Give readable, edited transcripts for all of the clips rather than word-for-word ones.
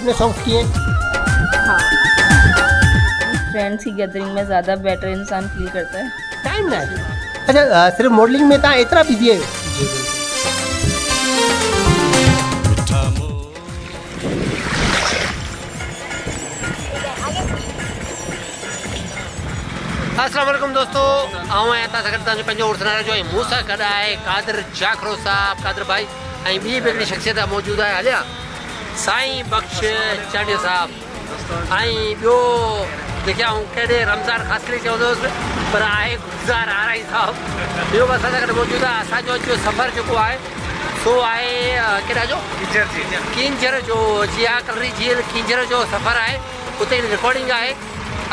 अपने सॉन्ग्स किए? हाँ, फ्रेंड्स की गैदरिंग में ज़्यादा बेटर इंसान फील करता है। टाइम ना है। अच्छा सिर्फ मॉडलिंग में तव्हां एतिरा बिजी आहियो? जी बिल्कुल। अस्सलाम वालेकुम दोस्तों, आऊं आहियां तव्हां सां गॾु तव्हांजो पंहिंजो उर्सनारा जो ऐं मूं सां गॾु आहे कादिर जाखरो साहब, कादिर भाई, ऐं ॿी बि हिकिड़ी शख़्सियत मौजूदु आहे हलिया साईं बख्श चांडिया साहब, ऐं ॿियो जेके आऊं कहिड़े रमज़ान ख़ासि चवंदुसि पर आहे गुज़ार आराई साहब, ॿियो बि असां सां गॾु मौजूदु आहे। असांजो अॼु सफ़र जेको आहे सो आहे केॾा जो किंजर जो, जी हा कलरी झील किंजर जो सफ़र आहे, उते रिकॉर्डिंग आहे।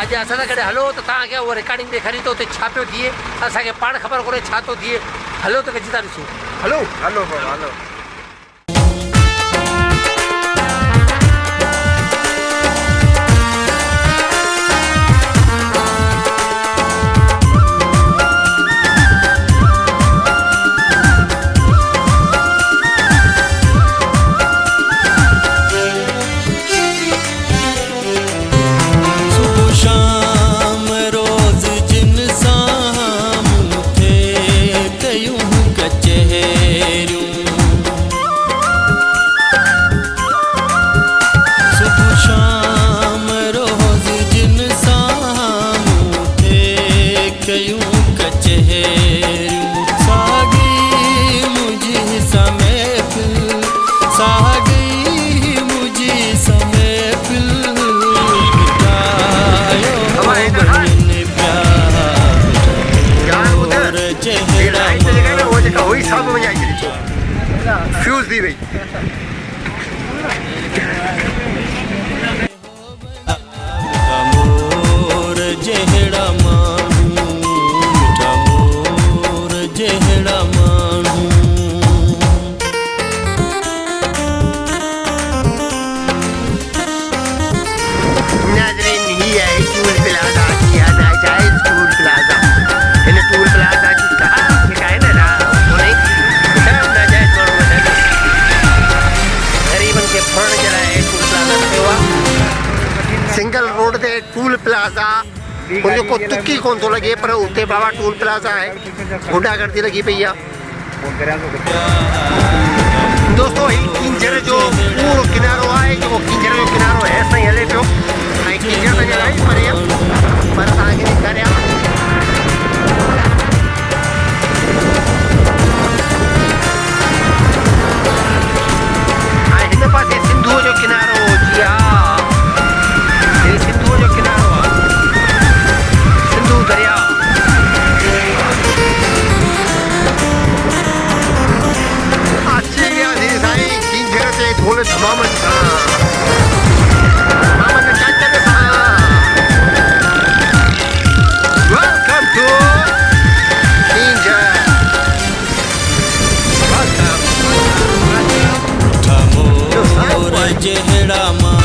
अॼु असां सां गॾु हलो त तव्हांखे उहा रिकॉर्डिंग ॾेखारी त उते छा पियो थिए, असांखे पाण ख़बर कोन्हे छा थो थिए। हलो त गॾिजी था ॾिसूं। Hello hello hello. फ्यूज दी भाई मोर जेहड़ा मानू, मिठा मोर जेहड़ा मानू। नाज़रीन ही है टूल प्लाजा किया ना जाए टूल प्लाजा, इन टूल प्लाजा की कहा है ना उन्हें सब ना जाए मानो बना गरीबन के फण जरा है टूल प्लाजा सेवा सिंगल रोड ते टूल प्लाजा उनको को तुक्की कौन तो लगे पर उते बाबा टूल प्लाजा है गुंडागर्दी लगी पई है। दोस्तों ही किंजर जो पूरो किनारो है, जो किंजर जो किनारो है सही हले पियो ऐं किंजर त जरा ई परे पर तव्हांखे ॾेखारियां ऐं हिन पासे सिंधूअ जो किनारो। जी हा, हे सिंधूअ जो किनारो आहे, सिंधू दरिया। अची वियासीं साईं किंजर ते ढोल धमामनि सां, धमामनि चाचनि सां। Welcome to Kinjhar, welcome. मिठा मोर जेहड़ा मानू।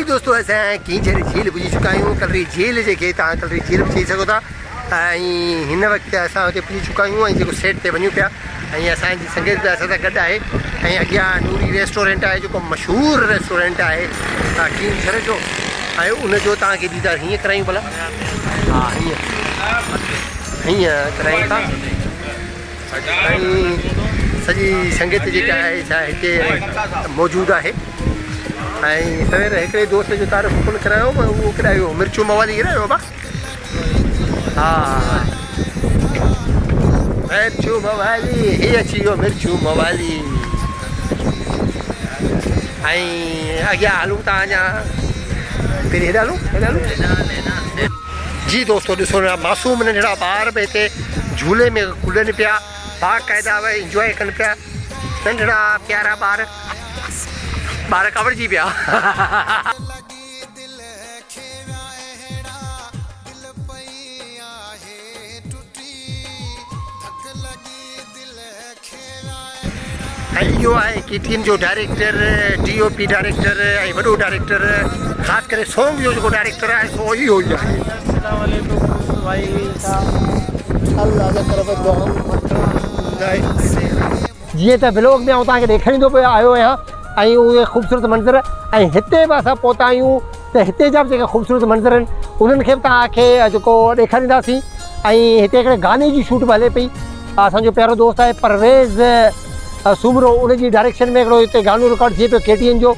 दोस्तों असां किंजर झील पुॼी चुका आहियूं। कलरी झील जेके तव्हां कलरी झील बि चई सघो था। ऐं हिन वक़्तु असां हुते पुॼी चुका आहियूं ऐं जेको सेट ते वञूं पिया ऐं असांजी संगत बि असां सां गॾु आहे। ऐं अॻियां नूरी रेस्टोरेंट आहे जेको मशहूरु रेस्टोरेंट आहे किंजर जो, ऐं उनजो तव्हांखे दीदार हीअं करायूं भला। हा हीअं करायूं था। ऐं सॼी संगत जेका आहे छा हिते मौजूदु आहे। ऐं सवेर हिकिड़े दोस्त जो तारीफ़ कोन करायो, मां उहो किरायो मिर्चू मवाली किरायो बाबा। हा मिर्चू मवाली, ही अची वियो मिर्चू मवाली। ऐं अॻियां हलूं था, अञा पहिरीं हेॾा हलूं। जी दोस्तो ॾिसो ना, मासूम नंढड़ा ॿार बि हिते झूले में कुॾनि पिया, बाक़ाइदा भई इंजॉय कनि पिया। नंढड़ा प्यारा ॿार कवड़जी पिया। ऐं इहो आहे कीर्तियुनि जो डायरेक्टर, DOP डायरेक्टर ऐं वॾो डायरेक्टर, ख़ासि करे सॉन्ग जो जेको डायरेक्टर आहे सो इहो ई आहे। जीअं त ब्लॉग में आउं तव्हांखे ॾेखारींदो पियो आयो आहियां, ऐं उहे ख़ूबसूरत मंज़र, ऐं हिते बि असां पहुता आहियूं त हिते जा बि जेके ख़ूबसूरत मंज़र आहिनि उन्हनि खे बि तव्हांखे जेको ॾेखारींदासीं। ऐं हिते हिकिड़े गाने जी शूट बि हले पई। असांजो प्यारो दोस्त आहे परवेज़ सूमरो, उनजी डायरेक्शन में हिकिड़ो हिते गानो रिकॉर्ड थिए पियो KTN जो,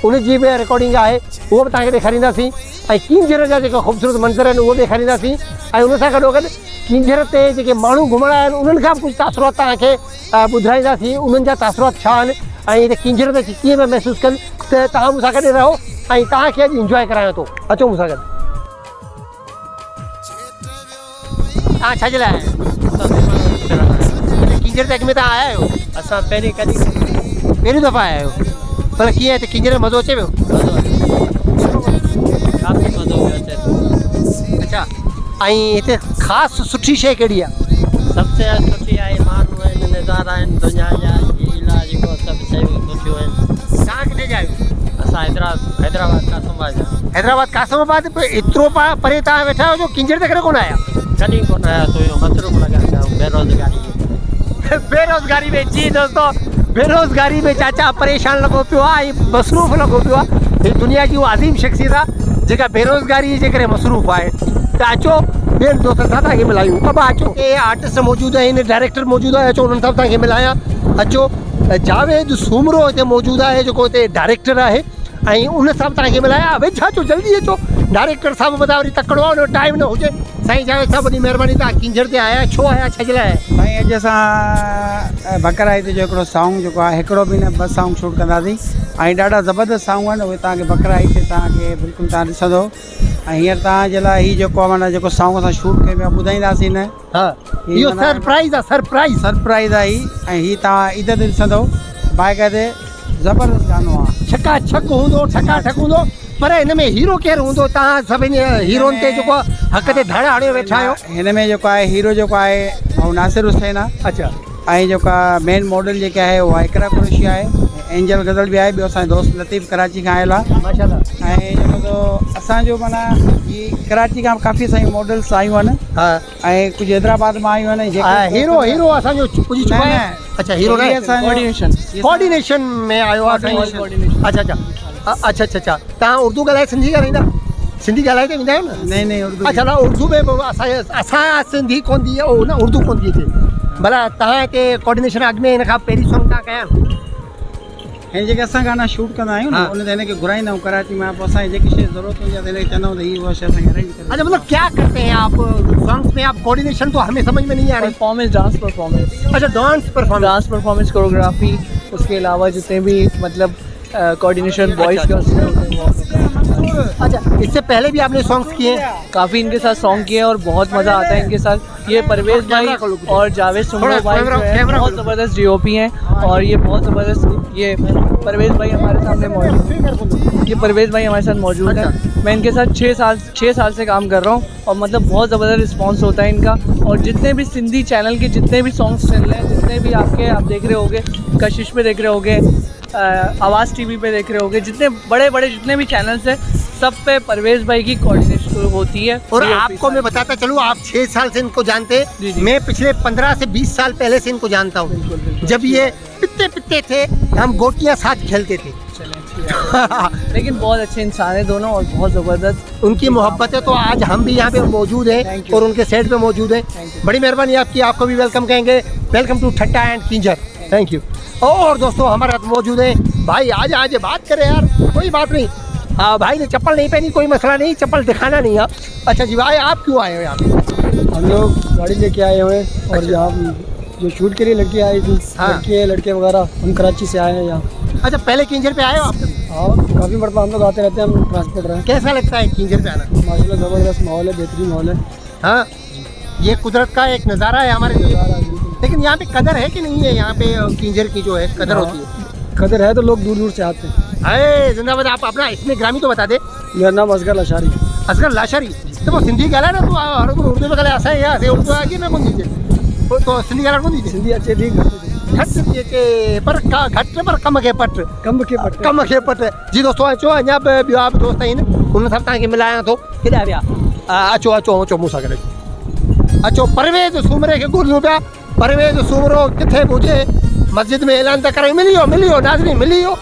उनजी बि रिकॉर्डिंग आहे, उहो बि तव्हांखे ॾेखारींदासीं। ऐं किंजर जा जेका ख़ूबसूरत मंज़र आहिनि उहो ॾेखारींदासीं। ऐं उन सां गॾोगॾु किंजर ते जेके माण्हू घुमण आया आहिनि उन्हनि खां बि कुझु तासुरात तव्हांखे ॿुधाईंदासीं, उन्हनि जा तासुरात छा आहिनि ऐं हिते किंजर ते कीअं पिया महसूसु कनि। त तव्हां मूंसां गॾु रहो ऐं तव्हांखे अॼु इंजॉय करायां थो। अचो मूंसां गॾु। तव्हां छाजे लाइ किंजर ते अॻ में तव्हां आया आहियो? असां पहिरीं दफ़ा आया आहियो? भला कीअं हिते किंजर में मज़ो अचे पियो? काफ़ी मज़ो पियो अचे। अच्छा, ऐं हिते ख़ासि सुठी शइ कहिड़ी आहे? सबसे सुठी आहे माण्हू आहिनि, नज़ारा आहिनि, दुनिया जा लीला जेको सभु शयूं सुठियूं आहिनि। तव्हां किथे जा आहियो? असां हैदराबाद कासमाबाद जा। हैदराबाद कासमाबाद एतिरो परे तव्हां वेठा आहियो जो किंजर ते करे कोन आया? कॾहिं कोन आया, तो मसरूफ़ लॻा बेरोज़गारी बेरोज़गारी में। जी दोस्तो, बेरोज़गारी में चाचा परेशान लॻो पियो आहे, मसरूफ़ लॻो पियो आहे। ही दुनिया जी उहा अज़ीम शख़्सियत आहे जेका बेरोज़गारी जे करे मसरूफ़ आहे। त अचो ॿियनि दोस्तनि सां तव्हांखे मिलायूं। बाबा अचो, हे आर्टिस्ट मौजूदु आहिनि, डायरेक्टर मौजूदु आहे, अचो उन्हनि सां तव्हांखे मिलायां। अचो, जावेद सूमरो हिते मौजूदु आहे जेको हिते डायरेक्टर आहे, ऐं उन सां बि तव्हांखे मिलायां। वेठा अचो, जल्दी अचो। डायरेक्टर साहिबु ॿुधायो वरी तकिड़ो आहे, उन टाइम न हुजे। साईं जावेद साहिबु वॾी महिरबानी, तव्हां किंजर ते आया छो आया, छा जे लाइ? साईं अॼु असां बकर ईद जो हिकिड़ो सॉन्ग जेको आहे, हिकिड़ो बि न ॿ सॉन्ग शूट कंदासीं, ऐं ॾाढा ज़बरदस्त सॉन्ग आहिनि। उहे तव्हांखे बकर ईद ते तव्हांखे बिल्कुलु तव्हां ॾिसंदो। ऐं हींअर तव्हांजे लाइ हीउ जेको आहे माना जेको सॉन्ग असां शूट कयो पिया ॿुधाईंदासीं न। हा, इहो सरप्राइज़ आहे ही। ऐं हीउ तव्हां ईद ते ॾिसंदो, बाक़ाइदे ज़बरदस्त गानो आहे, छकाछक हूंदो, ठकाठक हूंदो। पर हिन में हीरो केरु हूंदो? तव्हां सभिनी हीरोइन ते जेको हक़ ते धाड़ा हणे वेठा आहियो। हिन में जेको आहे हीरो जेको आहे उहो नासिर हुसैन आहे। अच्छा, ऐं जेका मेन मॉडल जेका आहे उहा इकरा कुरैशी आहे। एंजल गज़ल बि आहे, ॿियो असांजो दोस्त लतीफ़ कराची खां आयल आहे। माशाल्लाह। ऐं जेको तो असांजो माना हीअ कराची खां काफ़ी सारी मॉडल्स आयूं आहिनि। हा, ऐं कुझु हैदराबाद मां आयूं आहिनि। हीरो असांजो पुॼी चुको आहे। अच्छा, हीरो कोऑर्डिनेशन में आयो आहे। अच्छा, तव्हां उर्दू ॻाल्हाए सिंधी ॻाल्हाईंदा? सिंधी ॻाल्हाए त वेंदा आहियो न? नहीं उर्दू। अच्छा, न उर्दू में असां सिंधी कोन थी आहे, न उर्दू कोन थी अचे। भला तव्हां हिते कोऑर्डिनेशन अॻ में हिन खां पहिरीं सॉन्ग तव्हां कया? हिन जेके असां गाना शूट कंदा आहियूं न, उन ते हिनखे घुराईंदा आहियूं कराची में। पोइ असांखे जेकी शइ ज़रूरत हूंदी आहे त हिनखे चवंदा आहियूं त हीअ उहा शइ असांखे अरेंज करे। अच्छा, मतलब क्या करते हैं आप सॉन्ग्स में? आप कोऑर्डिनेशन तो हमें समझ में नहीं आ रही। Performance, dance performance. अच्छा, डांस परफॉर्मेंस, कोरियोग्राफी, उसके अलावा जितने भी मतलब कोऑर्डिनेशन बॉयज़ का। अच्छा, इससे पहले भी आपने सॉन्ग्स किए हैं? काफ़ी इनके साथ सॉन्ग किए हैं और बहुत मज़ा आता है इनके साथ। ये परवेज़ भाई और जावेद सूमरो भाई जो है बहुत ज़बरदस्त DOP हैं, और ये बहुत ज़बरदस्त ये परवेज़ भाई हमारे सामने मौजूद। ये परवेज़ भाई हमारे साथ मौजूद है। मैं इनके साथ 6 साल से काम कर रहा हूँ, और मतलब बहुत ज़बरदस्त रिस्पॉन्स होता है इनका। और जितने भी सिंधी चैनल के जितने भी सॉन्ग्स चल रहे हैं, जितने भी आप देख रहे होंगे, कशिश पे देख रहे होंगे, आवाज़ TV पे देख रहे होंगे, जितने बड़े जितने भी चैनल्स हैं, सब पे परवेज़ भाई की कोऑर्डिनेशन होती है। और आपको मैं बताता चलूँ, आप 6 साल से इनको जानते हैं। मैं पिछले 15 से 20 साल पहले से इनको जानता हूँ। जब ये पित्ते थे, हम गोटियाँ साथ खेलते थे। लेकिन बहुत अच्छे इंसान है दोनों, और बहुत ज़बरदस्त उनकी मोहब्बत है। तो आज हम भी यहाँ पे मौजूद हैं और उनके सेट पे मौजूद हैं। बड़ी मेहरबानी आपकी, आपको भी वेलकम कहेंगे। Welcome to Thatta and Kinjhar. Thank you. और दोस्तों हमारे साथ मौजूद है भाई, आज आज बात करें यार, कोई बात नहीं। हाँ भाई ने चप्पल नहीं पहनी, कोई मसला नहीं, चप्पल दिखाना नहीं है। अच्छा जी भाई, आप क्यों आए हो यहाँ पे? हम लोग गाड़ी लेके आए हुए हैं और यहाँ जो शूट के लिए लड़की आई थी, हाँ। लड़के लड़के वगैरह, हम कराची से आए हैं यहाँ। अच्छा, पहले किंजर पे आए हो आप कभी? हाँ, काफ़ी मरतबा हम लोग आते रहते हैं, हम ट्रांसपोर्ट रहे हैं। कैसा लगता है किंजर पे आना? माशाल्लाह ज़बरदस्त माहौल है, बेहतरीन माहौल है। हाँ, ये कुदरत का एक नज़ारा है हमारे लिए। लेकिन यहाँ पे कदर है कि नहीं है? यहाँ पे किंजर की जो है कदर होती है? कदर है तो लोग दूर दूर से आते हैं। अरे जिंदाबाद। आप अपना इसमें ग्रामी तो बता दे। मेरा नाम असगर लाशारी। असगर लाशारी। तो वो सिंधी गाला ना, तो हर को उर्दू में गाला ऐसा है, यहाँ से उर्दू आगे ना कौन दीजिए तो सिंधी गाला कौन दीजिए? सिंधी अच्छे ठीक घट के पर घट पर कम के पट कम के पट। जी दोस्तों, अचो अञा ॿियो आप दोस्त आहिनि, उन सां तव्हांखे मिलायां थो। केॾा विया? अचो अचो अचो मूंसां गॾु अचो। परवेज़ सूमरे खे ॻोल्हियूं पिया। परवेज़ सूमरो किथे बि हुजे, मस्जिद में ऐलान था करें। मिली वियो नाज़रीन, मिली वियो।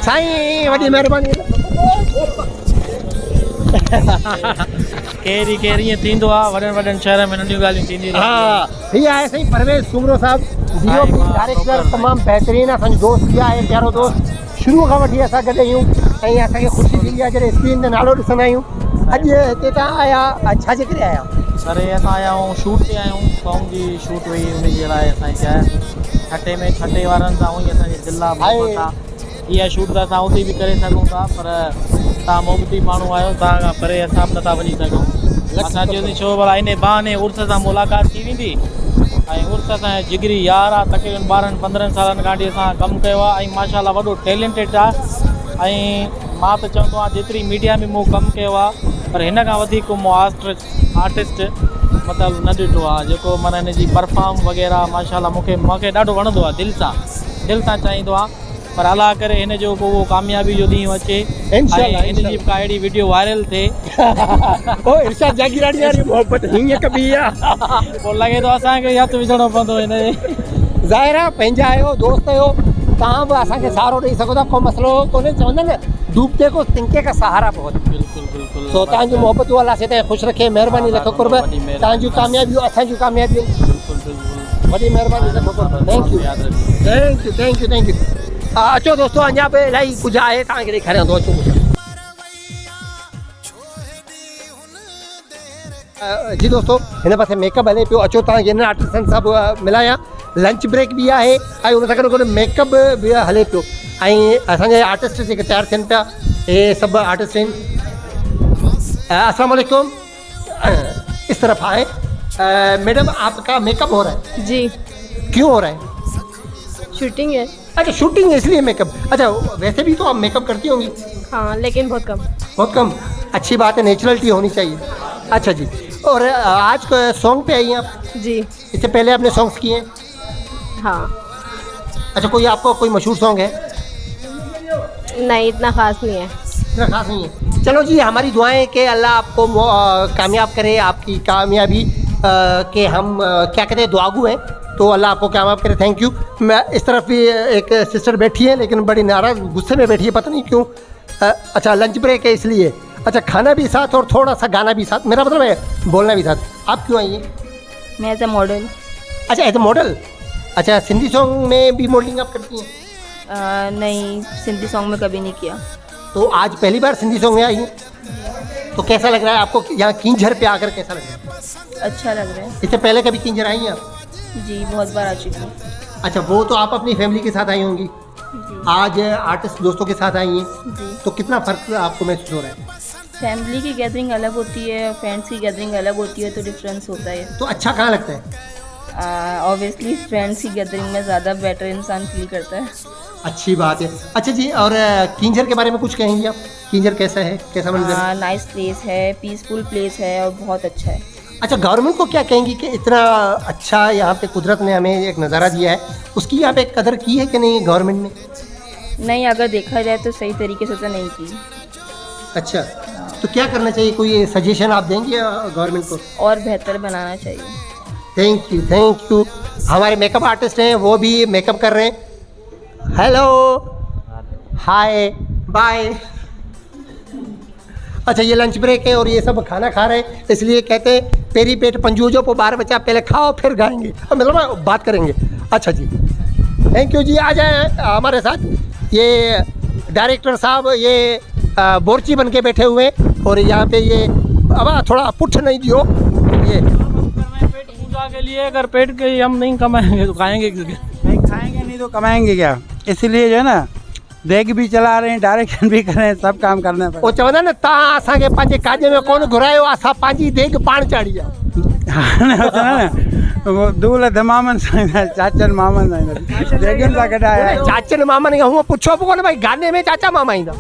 साईं वॾी महिरबानी। केरी ईअं थींदो आहे, वॾनि शहर में नंढियूं ॻाल्हियूं थींदियूं। हाँ, ये आए साईं परवेज़ सूमरो साहब, DOP डायरेक्टर, तमामु बहितरीनु असांजो दोस्त बि आहे, प्यारो दोस्त। शुरू खां वठी असां गॾु आहियूं ऐं असांखे ख़ुशी थींदी आहे जॾहिं स्क्रीन ते नालो ॾिसंदा आहियूं। अॼु हिते तव्हां आया, छा जे करे आया? सर असां आया आहियूं शूट ते आया आहियूं, सॉन्ग जी शूट हुई, उन जे लाइ असांखे चया छठे में छठे वारनि सां उहो ई असांजे दिलि आहे मोहबत आहे। इहा शूट त असां उते बि करे सघूं था, पर तव्हां मोहबती माण्हू आहियो, तव्हां खां परे असां बि नथा वञी सघूं। असां चयोसीं छो भला इन बहाने उर्स सां मुलाक़ात थी वेंदी, ऐं उर्स असांजो जिगरी यार आहे, तक़रीबन 12-15 सालनि खां वठी असां कमु कयो आहे ऐं माशाल्लाह वॾो टैलेंटेड आहे। ऐं मां त चवंदो आहियां जेतिरी मीडिया में मूं कमु कयो आहे, पर हिन खां वधीक को आर्टिस्ट मतिलबु न ॾिठो आहे, जेको माना हिन जी परफॉर्म वग़ैरह माशाल्लाह मूंखे ॾाढो वणंदो आहे, दिलि सां चाहींदो आहे। पर अलाह करे हिन जो को उहो कामयाबी जो ॾींहुं अचे ऐं हिन जी का अहिड़ी वीडियो वायरल थिए। ओ इरशाद जागीरानी वारी मोहबत हीअं कबी आहे, पोइ लॻे थो असांखे हथु विझणो पवंदो हिन जे। ज़ाहिर आहे पंहिंजा आहियो, दोस्त आहियो, तव्हां बि असांखे सहारो ॾेई सघो था, को मसइलो कोन्हे। चवंदा न डूबते को तिनके का सहारा बहुत। बिल्कुलु सो तव्हांजूं मोहबतूं अलाह से ताईं ख़ुशि रखे, महिरबानी लख कुर्ब। तव्हांजूं कामयाबियूं असांजूं कामयाबियूं, वॾी महिरबानी लख कुर्ब। Thank you. अचो दोस्तों, अञा बि इलाही कुझु आहे, तव्हांखे ॾेखारियां थो। अचो जी दोस्तों, हिन पासे मेकअप हले पियो। अचो तव्हांखे हिन आर्टिस्टनि सां बि मिलायां। लंच ब्रेक बि आहे ऐं हुन सां गॾु मेकअप बि हले पियो। ऐं असांजे आर्टिस्ट जेके तयारु थियनि पिया, हे सभु आर्टिस्ट आहिनि। अस्सलाम वालेकुम। इस तरफ आए। मैडम आपका मेकअप हो रहा है? जी। क्यों हो रहा है? शूटिंग है। अच्छा, शूटिंग है इसलिए मेकअप। अच्छा, वैसे भी तो आप मेकअप करती होंगी? हाँ, लेकिन बहुत कम। बहुत कम। अच्छी बात है, नेचुरलिटी होनी चाहिए। अच्छा जी, और आज सॉन्ग पे आई हैं आप? जी। इससे पहले आपने सॉन्ग्स किए हैं? हाँ। अच्छा, कोई आपको कोई मशहूर सॉन्ग है? नहीं, इतना ख़ास नहीं है। इतना खास नहीं है। चलो जी, हमारी दुआएं कि अल्लाह आपको कामयाब करे, आपकी कामयाबी के हम क्या कहते हैं, दुआगू हैं, तो अल्लाह आपको कामयाब करे। Thank you. मैं इस तरफ भी एक सिस्टर बैठी है, लेकिन बड़ी नाराज़ गुस्से में बैठी है, पता नहीं क्यों। अच्छा, लंच ब्रेक है इसलिए। अच्छा, खाना भी साथ और थोड़ा सा गाना भी साथ, मेरा मतलब है बोलना भी साथ। आप क्यों आई हैं? मैं एज ए मॉडल। अच्छा, एज ए मॉडल। अच्छा, सिंधी सॉन्ग में भी मॉडलिंग आप करती हैं? नहीं, सिंधी सॉन्ग में कभी नहीं किया। तो आज पहली बार सिंधी सॉन्ग में आई हैं, तो कैसा लग रहा है आपको यहाँ किंजर पे आकर? कैसा लग रहा है? अच्छा लग रहा है। इससे पहले कभी किंजर आई हैं आप? जी, बहुत बार आ चुकी हूँ। अच्छा, वो तो आप अपनी फैमिली के साथ आई होंगी, जी। आज आर्टिस्ट दोस्तों के साथ आई हैं, जी। तो कितना फ़र्क आपको महसूस हो रहा है? फैमिली की गैदरिंग अलग होती है, फ्रेंड्स की गैदरिंग अलग होती है, तो डिफरेंस होता है। तो अच्छा कहाँ लगता है? ऑब्वियसली फ्रेंड्स की गैदरिंग में ज़्यादा बेटर इंसान फील करता है। अच्छी बात है। अच्छा जी, और किंजर के बारे में कुछ कहेंगी आप? किंजर कैसा है, कैसा मंजर है? नाइस प्लेस है, पीसफुल प्लेस है और बहुत अच्छा है। अच्छा, गवर्नमेंट को क्या कहेंगी कि इतना अच्छा यहाँ पे कुदरत ने हमें एक नज़ारा दिया है, उसकी यहाँ पे कदर की है कि नहीं गवर्नमेंट ने? नहीं, अगर देखा जाए तो सही तरीके से तो नहीं की। अच्छा, तो क्या करना चाहिए, कोई सजेशन आप देंगे गवर्नमेंट को? और बेहतर बनाना चाहिए। Thank you. हमारे मेकअप आर्टिस्ट हैं, वो भी मेकअप कर रहे हैं। हेलो, हाय, बाय। अच्छा, ये लंच ब्रेक है और ये सब खाना खा रहे हैं, इसलिए कहते हैं पेरी पेट पंजूजो पो 12 बच्चा, पहले खाओ फिर गाएंगे, मतलब बात करेंगे। अच्छा जी, थैंक यू जी। आ जाए हमारे साथ। ये डायरेक्टर साहब ये बोरची बन के बैठे हुए हैं और यहाँ पे ये अब थोड़ा पुठ नहीं दियो ये पेट पूजा के लिए, अगर पेट के हम नहीं कमाएंगे तो खाएंगे नहीं, खाएंगे नहीं तो कमाएंगे क्या। इसलिए जो है ना देग भी चला रहे हैं, डायरेक्शन भी कर रहे हैं, सब काम करना वो चवंदा न तव्हां असांखे पंहिंजे काजे में कोन घुरायो, असां पंहिंजी देग पाण चाढ़ी आहे। वो दूल धमामन चाचन मामन देगन सा गॾु आया आहियो। चाचन मामन खे हूअं पुछो बि कोन भाई गाने में चाचा मामा ईंदा।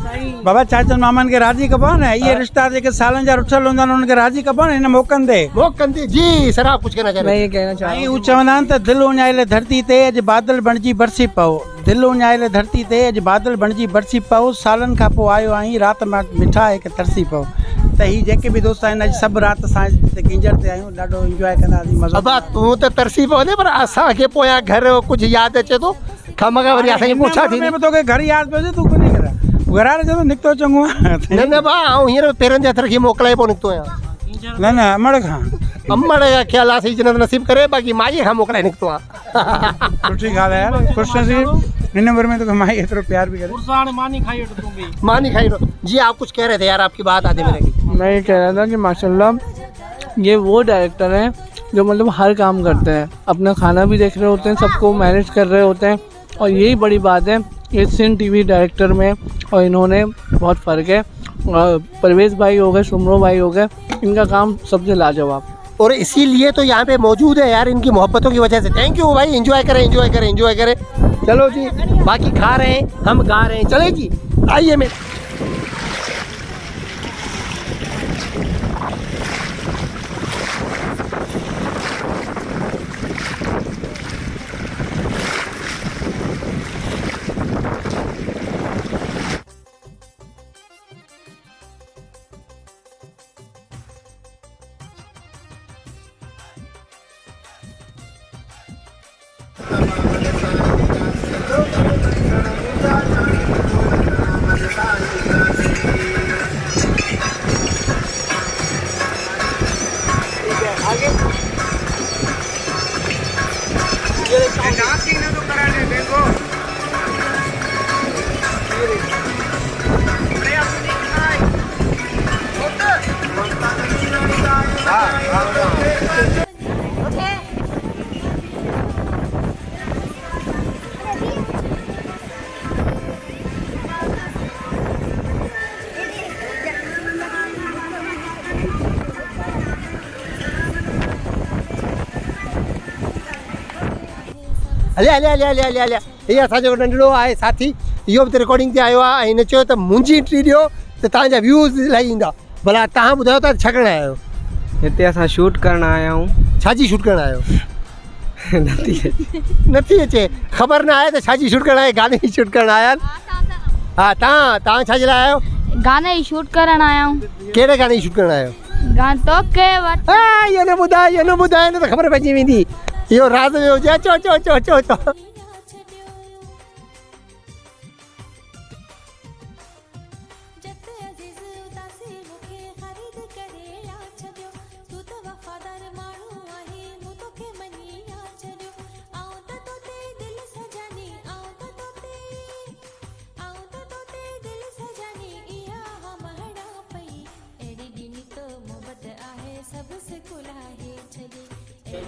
बाबा चाचन मामन खे राज़ी कबो न, इहे रिश्ता जेके सालनि जा रुठल हूंदा आहिनि उनखे राज़ी कबो न हिन मौक़नि ते। जी सर आप कुछ कहना चाह मैं रहे ये कहना चाह रहा ऐं हूँ, हू चवंदा आहिनि त दिलि उञाइल धरती ते अॼु बादल बणिजी बरसी पओ, दिलि उञाइल धरती ते अॼु बादल बणिजी बरसी पओ, सालनि खां पोइ आयो आहीं राति मां मिठा हिकु तरसी पओ। त हीअ जेके बि दोस्त आहिनि अॼु सभु राति असां हिते किंजर ते आहियूं, ॾाढो इंजॉय कंदासीं, मज़ो। अबा तूं त तरसी पवंदे पर असांखे पोयां घर कुझु यादि अचे थो खमगा वरी असांजी मुछा थी। तोखे घर यादि पियो अचे तूं कोन्हे कर घरारे चवंदो निकितो चङो आहे। न भाउ आउं हींअर पेरनि जे हथ रखी मोकिलाए पोइ निकितो आहियां। न अमड़ खां अमड़ जा ख़्याल आहे जन्नत नसीब करे, बाक़ी माईअ खां मोकिलाए निकितो आहे। सुठी ॻाल्हि आहे यार, ख़ुशि नसीब हिन उमिरि में तोखे माई एतिरो प्यार भी करे। मानी खाई वठो तूं भी। मानी खाई रो। जी आप कुछ कह रहे थे यार, आपकी बात आधे में रही। मैं ये कह रहा था कि माशाल्लाह ये वो डायरेक्टर हैं जो मतलब हर काम करते हैं, अपना खाना भी देख रहे होते हैं, सबको मैनेज कर रहे होते हैं, और यही बड़ी बात है इस सिन टीवी डायरेक्टर में। और इन्होंने बहुत फ़र्क है। परवेज़ भाई हो गए, सुमरो भाई हो गए, इनका काम सबसे लाजवाब, और इसीलिए तो यहाँ पे मौजूद है यार, इनकी मोहब्बतों की वजह से। थैंक यू भाई, एंजॉय करें एंजॉय करें एंजॉय करें। चलो जी, बाकी खा रहे हैं हम गा रहे हैं, चले जी आइए। मैं हले हले हले हले हले हले ये असांजो नंढड़ो आहे साथी, इहो बि रिकॉर्डिंग ते आयो आहे। हिन चयो त मुंहिंजी एंट्री ॾियो त तव्हांजा व्यूज़ इलाही ईंदा। भला तव्हां ॿुधायो त छा करणु आया आहियो? हिते असां शूट करणु आया आहियूं। छाजी शूट करणु आहियो? नथी नथी अचे, ख़बर न आहे त छाजी शूट करणु आहे? गाने जी शूट करणु आया आहिनि। हा, तव्हां छाजे लाइ आहियो? गाने जी शूट करण आया हूँ। कहिड़े गाने जी शूट करणु आहियो? गान तो के वट इहो न ॿुधाए न त ख़बर पइजी वेंदी। इहो राज़ में हुजे। चो चो चो चो चो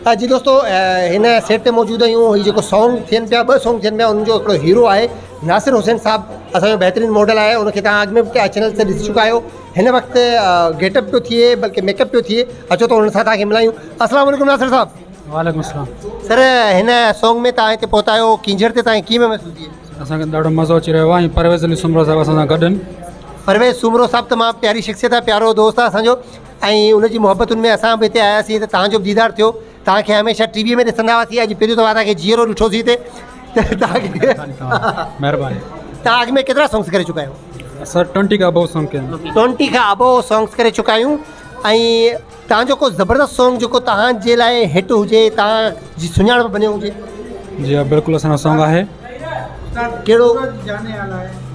जी दोस्तों, हिन सेट ते मौजूदु आहियूं। हीउ जेको सॉन्ग थियनि पिया, 2 सॉन्ग थियनि पिया, उनजो हिकिड़ो हीरो आहे नासिर हुसैन साहब, असांजो बहितरीनु मॉडल आहे। उनखे तव्हां अॻु में बि चैनल ते ॾिसी चुका आहियो। हिन वक़्तु गेटअप पियो थिए, बल्कि मेकअप पियो थिए। अचो त हुन सां तव्हांखे मिलायूं। अस्सलाम वालेकुम नासिर साहब। वालेकुम अस्सलाम। सर, हिन सॉन्ग में तव्हां हिते पहुता आहियो, किंजर ते तव्हांखे कीअं महसूसु थिए? असांखे ॾाढो मज़ो अची रहियो आहे। परवेज़ अली सुमरो साहब असां सां गॾु आहिनि। परवेज़ सुमरो साहब तमामु प्यारी शख़्सियत आहे, प्यारो दोस्त आहे असांजो, ऐं उनजी मोहबतुनि में असां बि हिते आयासीं त तव्हांजो बि दीदार थियो। तव्हांखे हमेशह टीवीअ में ॾिसंदा हुआसीं, अॼु पहिरियों दफ़ा तव्हांखे जीअरो ॾिठोसीं हिते। त तव्हांखे महिरबानी। तव्हां अॻु में केतिरा सॉन्ग्स करे चुका आहियो? सर 20 खां अबव सॉन्ग कया आहिनि। 20 खां अबव सॉन्ग्स करे चुका आहियूं। ऐं तव्हांजो को ज़बरदस्त सॉन्ग जेको तव्हांजे लाइ हिट हुजे, तव्हांजी सुञाणप बणियो हुजे? जी हा, बिल्कुलु असांजो सॉन्ग आहे। कहिड़ो?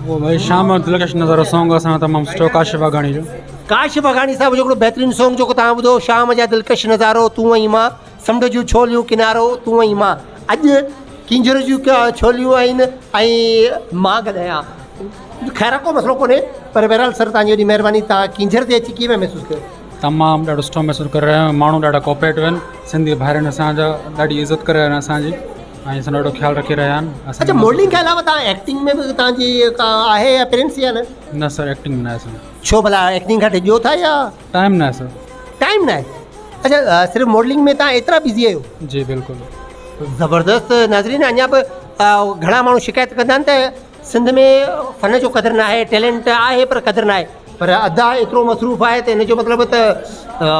वो भाई शाम दिलकश नज़ारो सॉन्ग असां तमामु सुठो, काशिफ़ वाघाणी जो। काशिफ़ वाघाणी साहब जो हिकिड़ो बहितरीनु सॉन्ग जेको तव्हां ॿुधो, शाम जा दिलकश नज़ारो, तूं ऐं मां, समुंड जूं छोलियूं किनारो, तूं ऐं मां। अॼु किंजर जूं छोलियूं आहिनि ऐं मां ॻाल्हायां ख़ैर को मसइलो कोन्हे पर बहरहाल सर तव्हांजी वॾी महिरबानी। तव्हां किंजर ते अची कीअं महसूसु कयो? तमामु ॾाढो सुठो महसूसु करे रहिया आहियूं। माण्हू ॾाढा कोऑपरेटिव आहिनि, सिंधी भाइरनि असांजा ॾाढी इज़त करे रहिया आहिनि असांजी ऐं असां ॾाढो ख़्यालु रखी रहिया आहिनि। अच्छा, मॉडलिंग खां अलावा तव्हां एक्टिंग में बि तव्हांजी आहे अपीयरेंस या न? न सर, एक्टिंग न आहे सर। छो भला एक्टिंग खां ॾिजो था या टाइम न आहे सर? टाइम न आहे। अच्छा, सिर्फ़ु मॉडलिंग में तव्हां एतिरा बिज़ी आहियो? जी बिल्कुलु। ज़बरदस्त। नाज़रीन, अञा बि घणा माण्हू शिकायत कंदा आहिनि त सिंध में फ़न जो क़दुरु न आहे, टैलेंट आहे पर क़दुरु न आहे, पर अदा एतिरो मसरूफ़ आहे त हिन जो मतिलबु त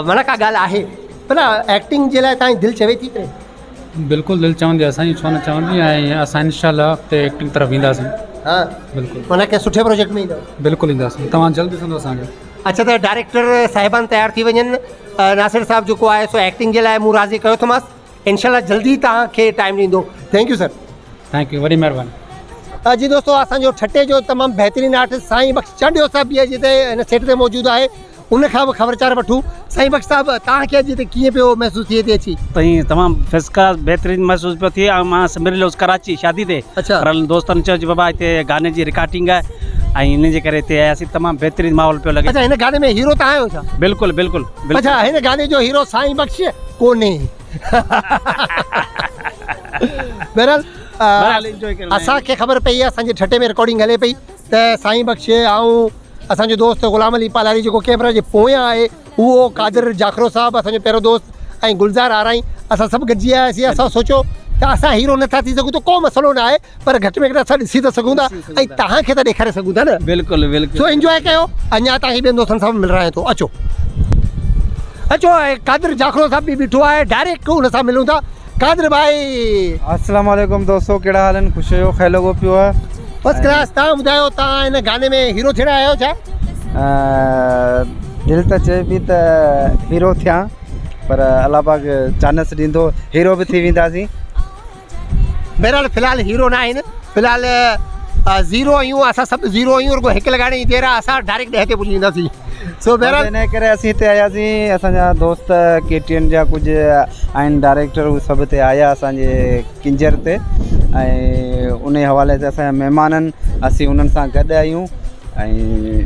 माना का ॻाल्हि आहे भला एक्टिंग जे लाइ तव्हांजी दिलि चवे थी करे? बिल्कुलु दिलि चवंदी आहे असांजी, छो न चवंदी। ऐं असां इंशाल्लाह ते एक्टिंग तरफ़ ईंदासीं। हा बिल्कुलु, माना कंहिं सुठे प्रोजेक्ट में ईंदव? बिल्कुलु ईंदासीं, तव्हां जल्दी ॾिसंदो असांखे। अच्छा, त डायरेक्टर साहिबान तयारु थी वञनि। नासिर साहिबु जेको आहे सो एक्टिंग जे लाइ मूं राज़ी कयो थोमांसि। इनशाला जल्दी तव्हांखे टाइम ॾींदो। Thank you sir. Thank you, वॾी महिरबानी। जी दोस्तों, असांजो ठटे जो तमामु बहितरीनु आर्टिस्ट साईं बख़्श चांडियो साहिबु बि अॼु हिते हिन सेट ते मौजूदु आहे। उनखां बि ख़बरचार वठूं। साईं बख़्श साहिबु, तव्हांखे अॼु हिते कीअं पियो महसूसु थिए थी अची? तई तमामु फर्स्ट क्लास बहितरीनु महसूसु पियो थिए। ऐं मां मिलियोसि कराची शादी ते। अच्छा। पर दोस्तनि चयो बाबा हिते गाने जी रिकॉर्डिंग आहे ऐं इन जे करे हिते आयासीं। तमामु बहितरीनु माहौल पियो लॻे। अच्छा, हिन गाने में हीरो तव्हां आहियो छा? बिल्कुलु बिल्कुलु। अच्छा, हिन गाने जो हीरो साईं बख़्श कोन्हे। बहरहाल असांखे ख़बर पई आहे, असांजे ठटे में रिकॉर्डिंग हले पई त साईं बख़्श ऐं असांजो दोस्त ग़ुलाम अली पालारी जेको कैमरा जे पोयां आहे उहो कादिर जाखरो साहिबु असांजो पहिरियों दोस्त ऐं गुलज़ार आराई असां सभु गॾिजी आयासीं। असां सोचियो त असां हीरो नथा थी सघूं त को मसइलो न आहे, पर घटि में घटि असां ॾिसी त सघूं था ऐं तव्हांखे त ॾेखारे सघूं था न। बिल्कुलु बिल्कुलु। सो इंजॉय कयो। अञा तव्हांखे ॿियनि दोस्तनि सां मिल रहे थो। अचो अचो, कादिर जाखरो साहिबु बि बीठो आहे, डायरेक्ट हुन सां मिलूं था। कादिर भाई, अस्सलाम वालेकुम दोस्तों, कहिड़ा हाल आहिनि? ख़ुशि आहियो? ख़ैलो गो पियो आहे? First class. तव्हां ॿुधायो, तव्हां हिन गाने में हीरो थियण आहियो छा? दिलि त चए पई त हीरो थियां, पर अलाह पाक चांस ॾींदो हीरो बि थी वेंदासीं। बहरहाल फ़िलहाल हीरो न आहिनि, फ़िलहाल ज़ीरो आहियूं। असां सभु ज़ीरो आहियूं। रुगो हिकु लॻाइण जी देरि आहे, असां डायरेक्ट 10 ते पुॼी वेंदासीं। सो बहरहाल इन करे असीं हिते आयासीं। असांजा दोस्त KTN जा कुझु आहिनि डायरेक्टर, उहे सभु हिते आया असांजे किंजर ते ऐं उन हवाले से असांजा महिमान आहिनि, असीं उन्हनि सां गॾु आहियूं ऐं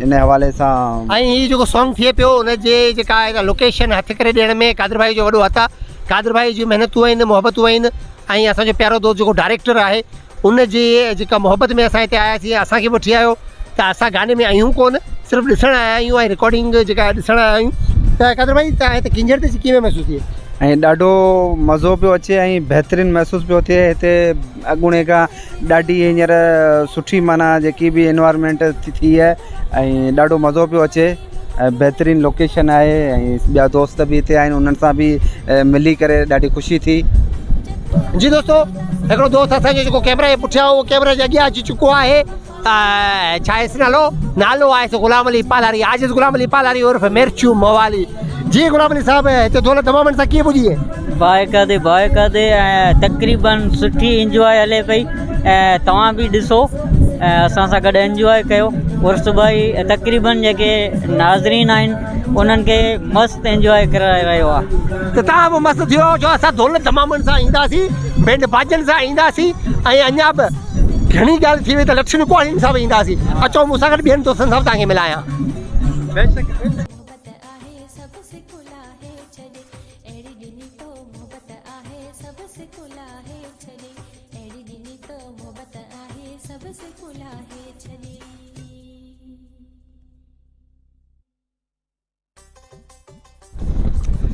इन हवाले सां। ऐं हीउ जेको सॉन्ग थिए पियो उनजे जेका आहे लोकेशन हथु करे ॾियण में कादिर भाई जो वॾो हथु आहे। कादिर भाई जी महिनतूं आहिनि, मुहबतूं आहिनि ऐं असांजो प्यारो दोस्त जेको डायरेक्टर आहे उनजी जेका मुहबत में असां हिते आयासीं। असांखे वठी आयो त असां गाने में आहियूं कोन, सिर्फ़ु ॾिसणु आया आहियूं ऐं रिकॉर्डिंग जेका ॾिसणु आया आहियूं। त कादिर भाई, तव्हां हिते किंजर ते कीअं महसूसु थिए? ऐं ॾाढो मज़ो पियो अचे ऐं बहितरीनु महसूसु पियो थिए। हिते अॻूणे खां ॾाढी हींअर सुठी माना जेकी बि एनवायरमेंट थी आहे ऐं ॾाढो मज़ो पियो अचे। बहितरीनु लोकेशन आहे ऐं ॿिया दोस्त बि हिते आहिनि, उन्हनि सां बि मिली करे ॾाढी ख़ुशी थी। जी दोस्तों, हिकिड़ो दोस्त असांजो जेको कैमरा जे पुठियां उहो कैमरा जे अॻियां अची चुको आहे। छा आहे नालो आहे सो ग़ुलाम अली पालारी, आजिज़ ग़ुलाम अली पालारी उर्फ़ मिर्चू मवाली। जी ग़ुलाम अली साहब, हिते दौलत तमामनि सां कीअं पुॼी? बाक़ाइदे ऐं तक़रीबन सुठी इंजॉय हले पई ऐं तव्हां बि ॾिसो ऐं असां सां गॾु इंजॉय कयो। उर्स भाई तक़रीबन जेके नाज़रीन आहिनि उन्हनि खे मस्तु इंजॉय कराए रहियो आहे। त तव्हां बि मस्तु थियो जो असां दौलत तमामनि सां ईंदासीं, बैंड बाजनि सां ईंदासीं ऐं अञा बि घणी ॻाल्हि थी वई त लक्ष्मी कुआड़ियुनि सां बि ईंदासीं। अचो मूंसां गॾु ॿियनि दोस्तनि सां तव्हांखे मिलायां।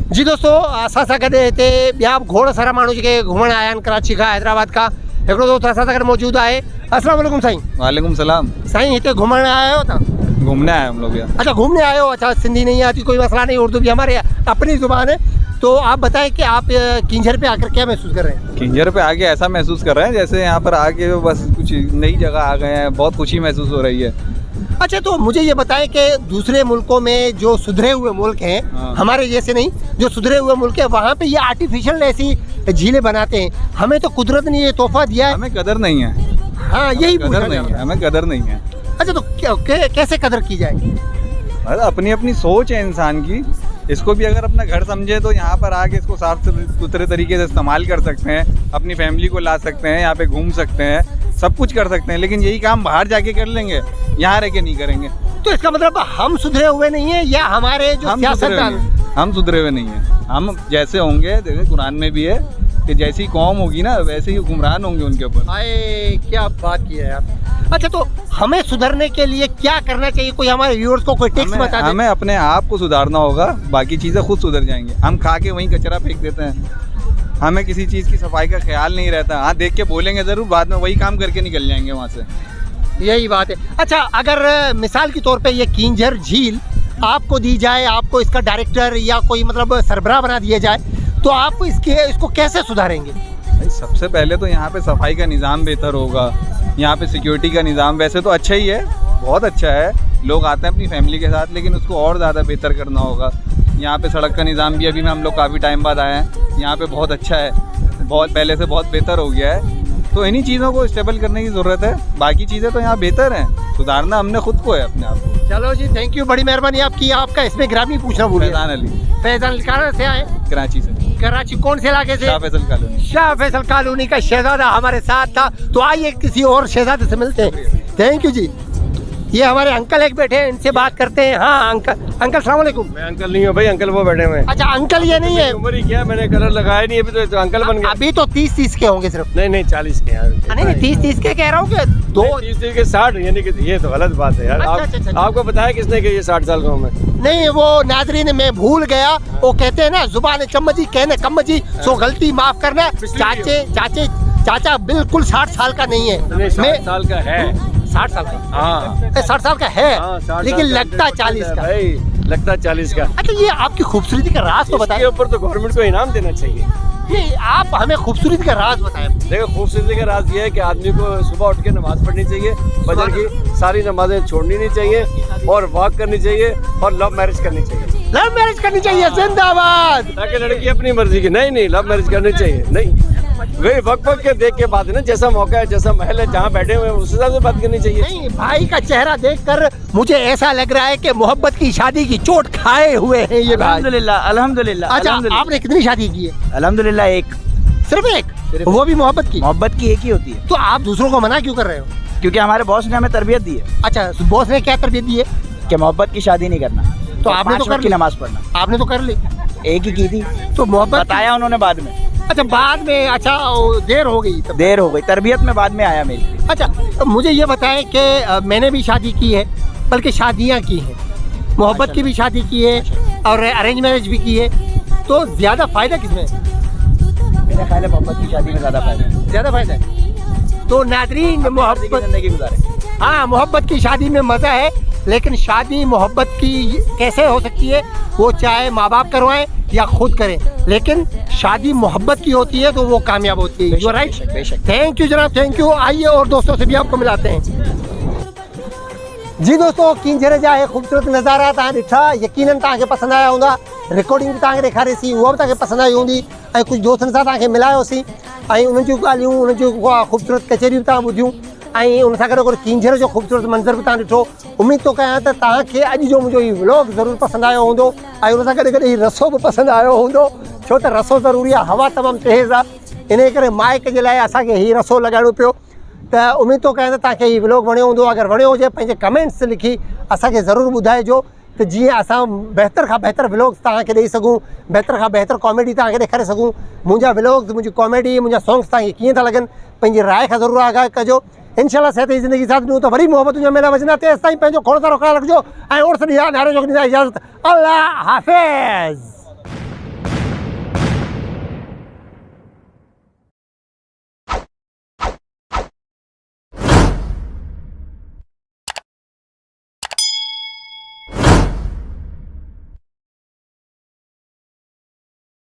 जी दोस्तों, असां सां गॾु हिते ॿिया बि खोड़ सारा माण्हू जेके घुमण आया आहिनि कराची खां, हैदराबाद खां। हिकिड़ो दोस्त असां सां गॾु मौजूदु आहे। अस्सलाम वालेकुम साईं। वालेकुम सलाम। साईं, हिते घुमण आया हो तव्हां? घूमने आए हम लोग यहाँ। अच्छा, घूमने आए हो। अच्छा, सिंधी नहीं आती कोई मसला नहीं, उर्दू भी हमारे अपनी ज़ुबान है। तो आप बताएं कि आप किंजर पे आकर क्या महसूस कर रहे हैं? किंजर पे आके ऐसा महसूस कर रहे हैं जैसे यहाँ पर आके बस कुछ नई जगह आ गए हैं, बहुत खुशी महसूस हो रही है। अच्छा, तो मुझे ये बताएं कि दूसरे मुल्कों में जो सुधरे हुए मुल्क हैं, हमारे जैसे नहीं, जो सुधरे हुए मुल्क है वहाँ पे ये आर्टिफिशियल ऐसी झीलें बनाते हैं, हमें तो कुदरत ने ये तोहफा दिया है। हमें कदर नहीं है। हाँ, यही कदर नहीं है, हमें कदर नहीं है। अच्छा, तो कैसे कदर की जाएगी? अपनी अपनी सोच है इंसान की, इसको भी अगर अपना घर समझे तो यहाँ पर आके इसको साफ सुथरे तरीके से इस्तेमाल कर सकते हैं, अपनी फैमिली को ला सकते हैं, यहाँ पे घूम सकते हैं, सब कुछ कर सकते हैं। लेकिन यही काम बाहर जाके कर लेंगे, यहाँ रह के नहीं करेंगे। तो इसका मतलब हम सुधरे हुए नहीं है या हमारे जो सियासतदान? हम सुधरे हुए नहीं है। हम जैसे होंगे, देखिए कुरान में भी है कि जैसी कौम होगी ना वैसे ही हुक्मरान होंगे उनके ऊपर। आए क्या बात की है यार। अच्छा, तो हमें सुधरने के लिए क्या करना चाहिए? कोई हमारे व्यूअर्स को कोई टिप्स बता दे। हमें अपने आप को सुधारना होगा, बाकी चीज़ें खुद सुधर जाएंगे। हम खा के वहीं कचरा फेंक देते हैं, हमें किसी चीज़ की सफाई का ख्याल नहीं रहता। हाँ, देख के बोलेंगे ज़रूर, बाद में वही काम करके निकल जाएंगे वहाँ से। यही बात है। अच्छा, अगर मिसाल के तौर पे ये किंजर झील आपको दी जाए, आपको इसका डायरेक्टर या कोई मतलब सरबराह बना दिया जाए, तो आप इसको कैसे सुधारेंगे? भाई सबसे पहले तो यहाँ पे सफाई का निज़ाम बेहतर होगा, यहाँ पे सिक्योरिटी का निज़ाम वैसे तो अच्छा ही है, बहुत अच्छा है, लोग आते हैं अपनी फैमिली के साथ, लेकिन उसको और ज़्यादा बेहतर करना होगा। यहाँ पे सड़क का निज़ाम भी अभी में हम लोग काफ़ी टाइम बाद आए हैं, यहाँ पे बहुत अच्छा है, बहुत पहले से बहुत बेहतर हो गया है। तो इन्हीं चीज़ों को स्टेबल करने की ज़रूरत है, बाकी चीज़ें तो यहाँ बेहतर हैं, सुधारना हमने खुद को है अपने आप को। चलो जी, थैंक यू, बड़ी मेहरबानी आपकी। आपका इसमें ग्रामी पूछना भूल गया। फैजान अली। फैजान अली कहाँ से आए? कराची से। कराची कौन से इलाके से? शाह फैसल कॉलोनी। शाह फैसल कॉलोनी का शहजादा हमारे साथ था। तो आइए किसी और शहजादे से मिलते हैं। थैंक यू जी। ये हमारे अंकल एक बैठे हैं, इनसे बात करते हैं। हाँ अंकल सलाम वालेकुम। मैं अंकल नहीं हूँ भाई, अंकल वो बैठे हुए हैं। अच्छा, अंकल ये नहीं है? उम्र ही क्या, मैंने कलर लगाया नहीं अभी तो अंकल बन गया। अभी तो 30 के होंगे सिर्फ। नहीं 40 के हैं। नहीं 30 के कह रहा हूँ कि 30 के 60, यानी कि ये तो गलत बात है यार। आपको बताया किसने कि ये 60 साल का हूँ मैं? नहीं, वो नाजरीन मैं भूल गया। वो कहते हैं ना, जुबान चम्मची कहने कम्मची, सो गलती माफ करना। चाचा बिल्कुल 60 साल का नहीं है। 60 साल का है। 60 साल का? हाँ 60 साल का है, लेकिन लगता 40 का। लगता 40 का। अच्छा, ये आपकी खूबसूरती का राज तो बताइए। इसके ऊपर तो गवर्नमेंट को इनाम देना चाहिए। नहीं, आप हमें खूबसूरती का राज बताएं। देखो, खूबसूरती का राज ये है कि आदमी को सुबह उठ के नमाज पढ़नी चाहिए, फजर की सारी नमाजें छोड़नी नहीं चाहिए, और वॉक करनी चाहिए, और लव मैरिज करनी चाहिए। लव मैरिज करनी चाहिए, जिंदाबाद। ताकि लड़की अपनी मर्जी की। नहीं लव मैरिज करनी चाहिए। नहीं, वही वक्त के देख के बात है ना, जैसा मौका है, जैसा महल है, जहाँ बैठे हुए हैं उस हिसाब से बात करनी चाहिए। नहीं, भाई का चेहरा देखकर मुझे ऐसा लग रहा है कि मोहब्बत की शादी की चोट खाए हुए हैं ये भाई। अल्हम्दुलिल्लाह। अच्छा, आपने कितनी शादी की है? अल्हम्दुलिल्लाह एक। सिर्फ एक? वो भी मोहब्बत की? मोहब्बत की एक ही होती है। तो आप दूसरों को मना क्यों कर रहे हो? क्योंकि हमारे बॉस ने हमें तरबियत दी है। अच्छा, बॉस ने क्या तरबियत दी है? कि मोहब्बत की शादी नहीं करना, तो आपने तो कर ली नमाज पढ़ना। आपने तो कर ली, एक ही की थी। तो मोहब्बत बताया उन्होंने बाद में। अच्छा, बाद में? अच्छा, देर हो गई। देर हो गई, तरबियत में बाद में आया मेरी। अच्छा, तो मुझे ये बताएं कि मैंने भी शादी की है, बल्कि शादियाँ की हैं, मोहब्बत की भी शादी की है और अरेंज मैरिज भी की है, तो ज़्यादा फ़ायदा किसमें? मेरा ख्याल है मोहब्बत की शादी में ज़्यादा फ़ायदा है। तो नाज़रीन, मोहब्बत ज़िंदगी गुजारे। हाँ, मोहब्बत की शादी में मज़ा है, लेकिन शादी मोहब्बत की कैसे हो सकती है? वो चाहे माँ बाप करवाएं या खुद करें, लेकिन शादी मोहब्बत की होती है तो वो कामयाब होती है। You right. थैंक यू जनाब, थैंक यू। आइए और दोस्तों से भी आपको मिलाते हैं। जी दोस्तों, किंजर जा खूबसूरत नज़ारा तव्हां ॾिठा, यकीनन तव्हांखे पसंदि आया हूंदा। रिकॉर्डिंग भी तव्हांखे ॾेखारेसीं, उहा बि तव्हांखे पसंदि आई हूंदी। ऐं कुझु दोस्तनि सां तव्हांखे मिलायोसीं ऐं उन्हनि जूं ॻाल्हियूं, उन्हनि जूं ख़ूबसूरत कचहरियूं तव्हां ॿुधियूं ऐं उन सां गॾु किंजर जो ख़ूबसूरत मंज़र बि तव्हां ॾिठो। उमेद थो कयां त तव्हांखे अॼु जो मुंहिंजो हीउ व्लॉग ज़रूरु पसंदि आयो हूंदो ऐं उन सां गॾु गॾु हीउ रसो बि पसंदि आयो हूंदो, छो त रसो ज़रूरी आहे, हवा तमामु तेज़ आहे, इन करे माइक जे लाइ असांखे हीउ रसो लॻाइणो पियो। त उमेद थो कयां त तव्हांखे हीउ व्लॉग वणियो हूंदो। अगरि वणियो हुजे पंहिंजे कमेंट्स लिखी असांखे ज़रूरु ॿुधाइजो, त जीअं असां बहितर खां बहितर व्लॉग्स तव्हांखे ॾेई सघूं, बहितर खां बहितर कॉमेडी तव्हांखे ॾेखारे सघूं। मुंहिंजा व्लॉग्स, मुंहिंजी कॉमेडी, मुंहिंजा सॉन्ग्स तव्हांखे कीअं था लॻनि, पंहिंजी राय खां ज़रूरु आगाह कजो। इंशाल्लाह सिहत जी ज़िंदगी साथ ॾियूं त वरी मोहब्बत जा मेला वजंदा। तेसिताईं पंहिंजो खोड़ सारो ख्यालु रखिजो ऐं और सॼी न्यारे जो इजाज़त। अल्लाह हाफ़िज़।